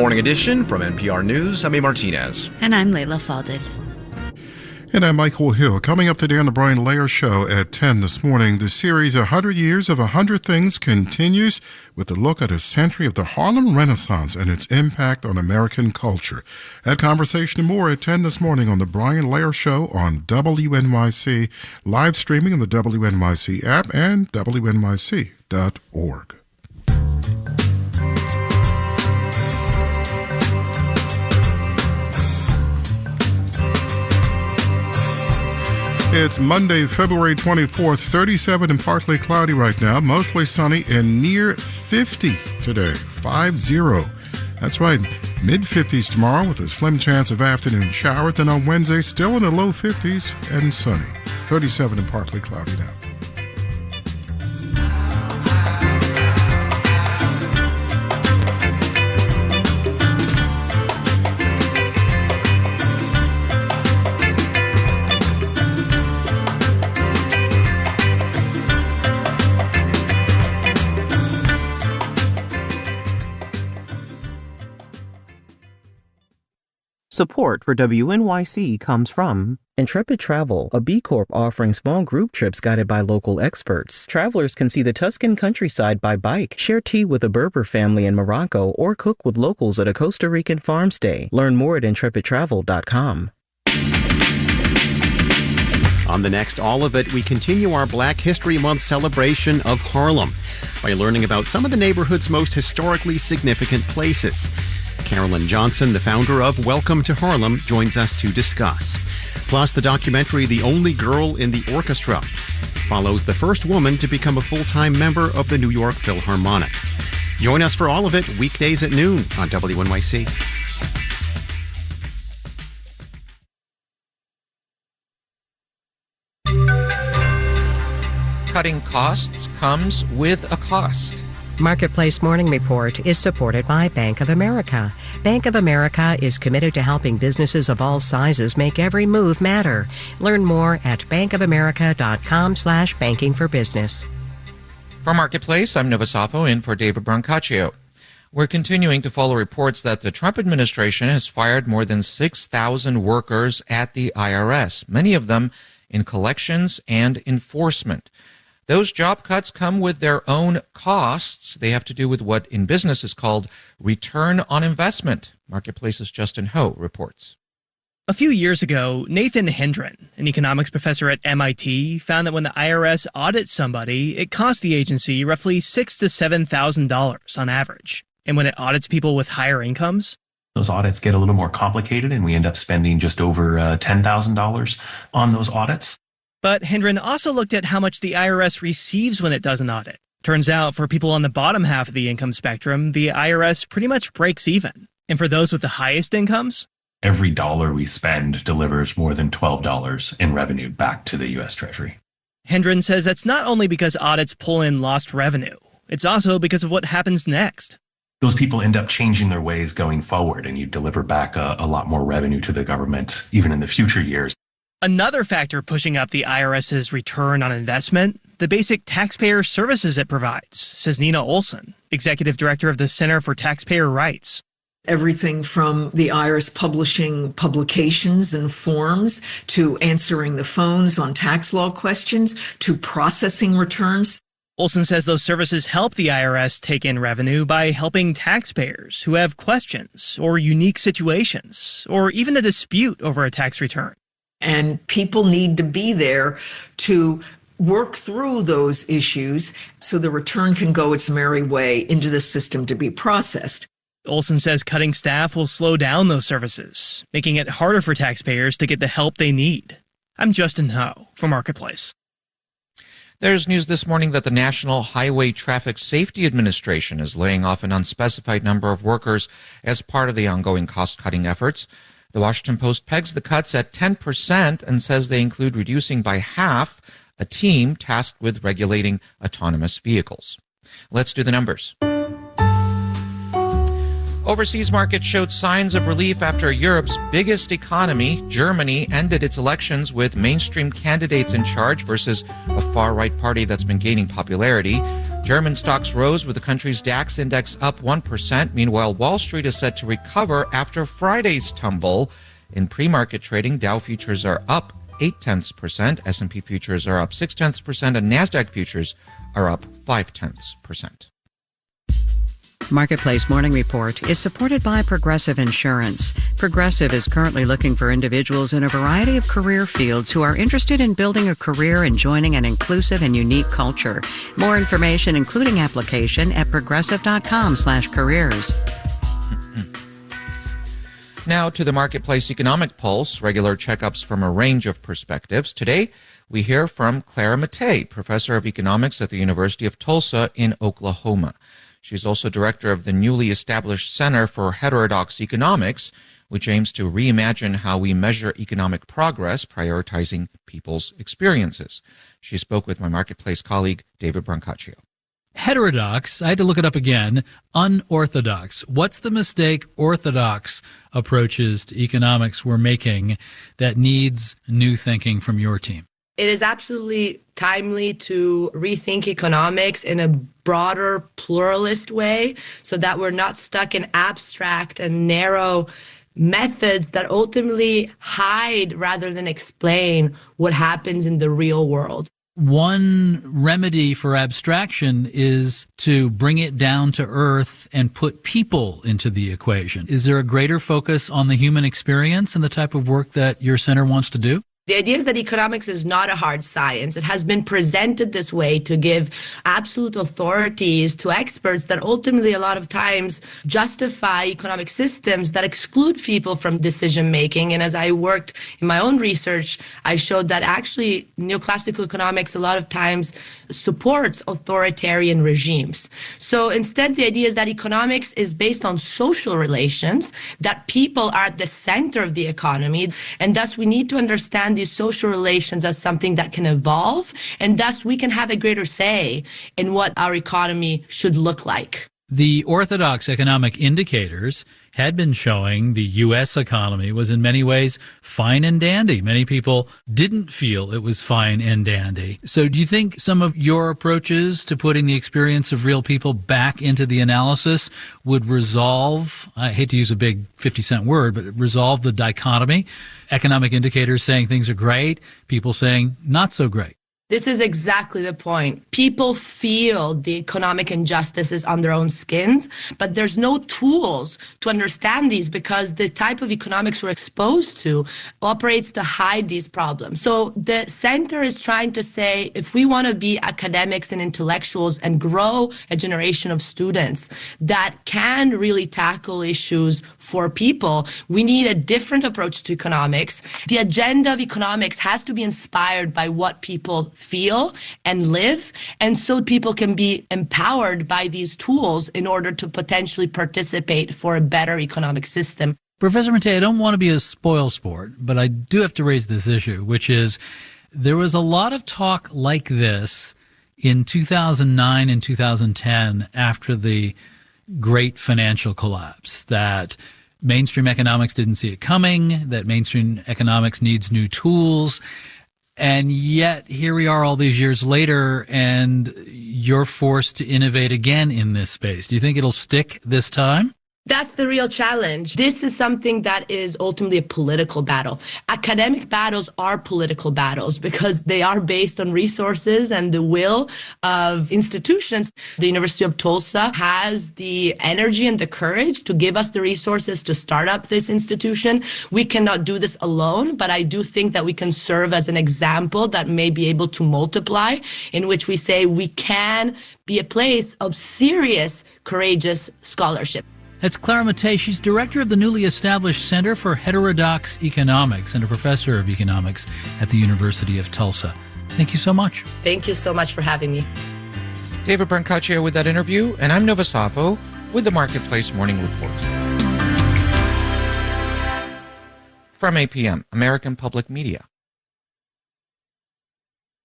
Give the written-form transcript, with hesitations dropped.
Morning edition from NPR News. I'm A. Martinez. And I'm Layla Falded. And I'm Michael Hill. Coming up today on the Brian Lair Show at 10 this morning, the series 100 Years of 100 Things continues with a look at a century of the Harlem Renaissance and its impact on American culture. That conversation and more at 10 this morning on the Brian Lair Show on WNYC, live streaming on the WNYC app and WNYC.org. It's Monday, February 24th, 37 and partly cloudy right now, mostly sunny and near 50 today, 50. That's right, mid-50s tomorrow with a slim chance of afternoon showers, and on Wednesday, still in the low 50s and sunny, 37 and partly cloudy now. Support for WNYC comes from Intrepid Travel, a B Corp offering small group trips guided by local experts. Travelers can see the Tuscan countryside by bike, share tea with a Berber family in Morocco, or cook with locals at a Costa Rican farm stay. Learn more at intrepidtravel.com. On the next All of It, we continue our Black History Month celebration of Harlem by learning about some of the neighborhood's most historically significant places. Carolyn Johnson, the founder of Welcome to Harlem, joins us to discuss. Plus, the documentary The Only Girl in the Orchestra follows the first woman to become a full-time member of the New York Philharmonic. Join us for all of it weekdays at noon on WNYC. Cutting costs comes with a cost. Marketplace Morning Report is supported by Bank of America. Bank of America is committed to helping businesses of all sizes make every move matter. Learn more at bankofamerica.com/bankingforbusiness. For Marketplace, I'm Nova Safo in for David Brancaccio. We're continuing to follow reports that the Trump administration has fired more than 6,000 workers at the IRS, many of them in collections and enforcement. Those job cuts come with their own costs. They have to do with what in business is called return on investment. Marketplace's Justin Ho reports. A few years ago, Nathan Hendren, an economics professor at MIT, found that when the IRS audits somebody, it costs the agency roughly $6,000 to $7,000 on average. And when it audits people with higher incomes, those audits get a little more complicated, and we end up spending just over $10,000 on those audits. But Hendren also looked at how much the IRS receives when it does an audit. Turns out, for people on the bottom half of the income spectrum, the IRS pretty much breaks even. And for those with the highest incomes, every dollar we spend delivers more than $12 in revenue back to the U.S. Treasury. Hendren says that's not only because audits pull in lost revenue, it's also because of what happens next. Those people end up changing their ways going forward, and you deliver back a lot more revenue to the government, even in the future years. Another factor pushing up the IRS's return on investment, the basic taxpayer services it provides, says Nina Olson, executive director of the Center for Taxpayer Rights. Everything from the IRS publishing publications and forms to answering the phones on tax law questions to processing returns. Olson says those services help the IRS take in revenue by helping taxpayers who have questions or unique situations or even a dispute over a tax return. And people need to be there to work through those issues so the return can go its merry way into the system to be processed. Olson says cutting staff will slow down those services, making it harder for taxpayers to get the help they need. I'm Justin Ho for Marketplace. There's news this morning that the National Highway Traffic Safety Administration is laying off an unspecified number of workers as part of the ongoing cost-cutting efforts. The Washington Post pegs the cuts at 10% and says they include reducing by half a team tasked with regulating autonomous vehicles. Let's do the numbers. Overseas markets showed signs of relief after Europe's biggest economy, Germany, ended its elections with mainstream candidates in charge versus a far-right party that's been gaining popularity. German stocks rose with the country's DAX index up 1%. Meanwhile, Wall Street is set to recover after Friday's tumble. In pre-market trading, Dow futures are up 0.8%, S&P futures are up 0.6%, and NASDAQ futures are up 0.5%. Marketplace Morning Report is supported by Progressive Insurance. Progressive is currently looking for individuals in a variety of career fields who are interested in building a career and joining an inclusive and unique culture. More information, including application, at progressive.com/careers. Now to the Marketplace Economic Pulse, regular checkups from a range of perspectives. Today, we hear from Clara Mattei, professor of economics at the University of Tulsa in Oklahoma. She's also director of the newly established Center for Heterodox Economics, which aims to reimagine how we measure economic progress, prioritizing people's experiences. She spoke with my Marketplace colleague, David Brancaccio. Heterodox, I had to look it up again, unorthodox. What's the mistake orthodox approaches to economics we're making that needs new thinking from your team? It is absolutely timely to rethink economics in a broader, pluralist way so that we're not stuck in abstract and narrow methods that ultimately hide rather than explain what happens in the real world. One remedy for abstraction is to bring it down to earth and put people into the equation. Is there a greater focus on the human experience in the type of work that your center wants to do? The idea is that economics is not a hard science. It has been presented this way to give absolute authorities to experts that ultimately a lot of times justify economic systems that exclude people from decision making. And as I worked in my own research, I showed that actually neoclassical economics a lot of times supports authoritarian regimes. So instead, the idea is that economics is based on social relations, that people are at the center of the economy, and thus we need to understand these social relations as something that can evolve, and thus we can have a greater say in what our economy should look like. The orthodox economic indicators had been showing the U.S. economy was in many ways fine and dandy. Many people didn't feel it was fine and dandy. So do you think some of your approaches to putting the experience of real people back into the analysis would resolve, I hate to use a big 50-cent word, but resolve the dichotomy? Economic indicators saying things are great, people saying not so great. This is exactly the point. People feel the economic injustices on their own skins, but there's no tools to understand these because the type of economics we're exposed to operates to hide these problems. So the center is trying to say, if we want to be academics and intellectuals and grow a generation of students that can really tackle issues for people, we need a different approach to economics. The agenda of economics has to be inspired by what people feel and live, and so people can be empowered by these tools in order to potentially participate for a better economic system. Professor Mattei, I don't want to be a spoil sport, but I do have to raise this issue, which is there was a lot of talk like this in 2009 and 2010 after the great financial collapse, that mainstream economics didn't see it coming, that mainstream economics needs new tools. And yet, here we are all these years later, and you're forced to innovate again in this space. Do you think it'll stick this time? That's the real challenge. This is something that is ultimately a political battle. Academic battles are political battles because they are based on resources and the will of institutions. The University of Tulsa has the energy and the courage to give us the resources to start up this institution. We cannot do this alone, but I do think that we can serve as an example that may be able to multiply, in which we say we can be a place of serious, courageous scholarship. That's Clara Mattei. She's director of the newly established Center for Heterodox Economics and a professor of economics at the University of Tulsa. Thank you so much. Thank you so much for having me. David Brancaccio with that interview, and I'm Nova Safo with the Marketplace Morning Report. From APM, American Public Media.